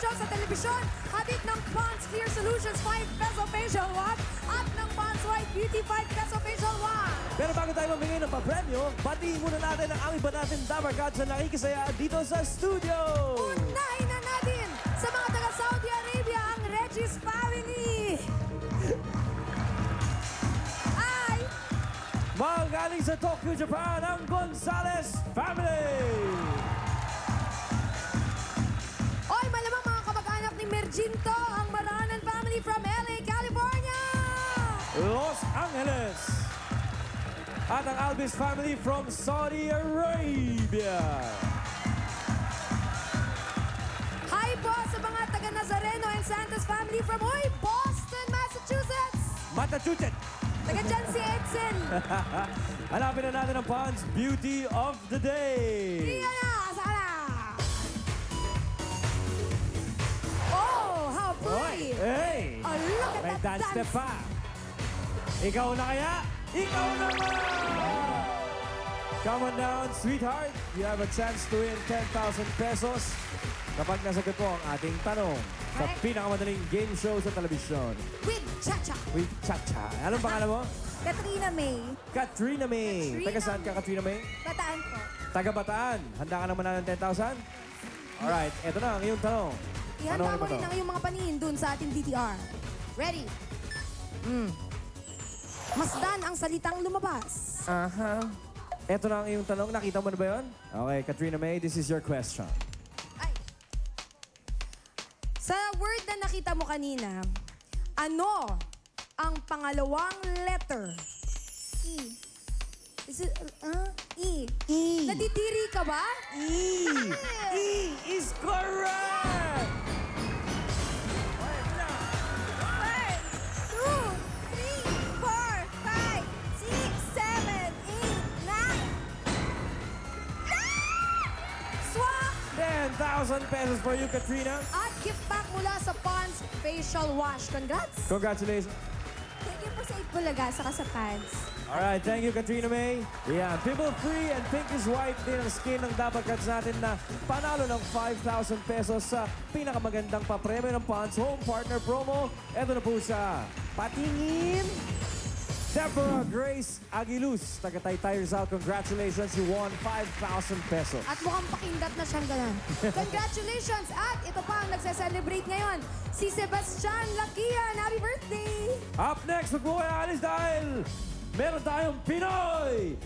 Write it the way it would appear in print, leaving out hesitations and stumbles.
show sa telebisyon, hatid ng Pond's Clear Solutions 5 peso facial wash at ng Pond's White Beauty 5 peso facial wash. Pero bago tayo mamigay ng papremyo, batiin muna natin ang aming natin Dabarkads na nakikisaya dito sa studio. Unahin na natin sa mga taga-Saudi Arabia ang Regis family. Ay! Magaling sa Tokyo, Japan, ang Gonzales family. Oy, malamang mga kamag-anak ni Merginto, ang Maranan family from LA, California. Los Angeles. At ang Albis family from Saudi Arabia. Hi po sa mga taga-Nazareno and Santos family from Boston, Massachusetts. Massachusetts. Taga dyan si Edson. Hanapin na natin ang Pond's Beauty of the Day. Iyan na, sana. Oh, how pretty. Hey! Oh, look at May that dance step pa. Ikaw na kaya? Ikaw naman! Come on down, sweetheart. You have a chance to win 10,000 pesos kapag nasagot mo ang ating tanong sa Correct. pinakamadaling game show sa telebisyon. With Chacha. With Chacha. Anong pangalan mo? Katrina May. Katrina May. Katrina Taga saan ka, Katrina May? Bataan po. Taga Bataan. Handa ka naman na ng 10,000? Alright, eto na ang iyong tanong. Ihanda Ano mo ba rin to? ang iyong mga paningin dun sa ating DTR. Ready? Masdan ang salitang lumabas. Aha. Eto na ang iyong tanong. Nakita mo na ba yun? Okay, Katrina May, this is your question. Ay. Sa word na nakita mo kanina, ano ang pangalawang letter? E. Is it, E. E. Nadidiri ka ba? E. E is correct! 1, 2, 3, 4, 5, 6, 7, 8, 9. Swak! 10,000 pesos for you, Katrina. At gift back mula sa Pond's Facial Wash. Congrats! Congratulations. Thank you po sa Itbulaga, saka sa Pads. Alright, thank you, Katrina May. Yeah, Pimple Free and Pink is White din ang skin ng Dabarkads natin na panalo ng 5,000 pesos sa pinakamagandang papremyo ng Pond's Home Partner Promo. Ito na po siya. Patingin! Deborah Grace Aguiluz, taga Taytay Rizal. Congratulations, you won 5,000 pesos. At mukhang pakindat na siyang ganun. Congratulations! At ito pa ang nagse-celebrate ngayon, si Sebastian Lakian. Happy birthday! Up next, huwag po kayo alis dahil meron tayong Pinoy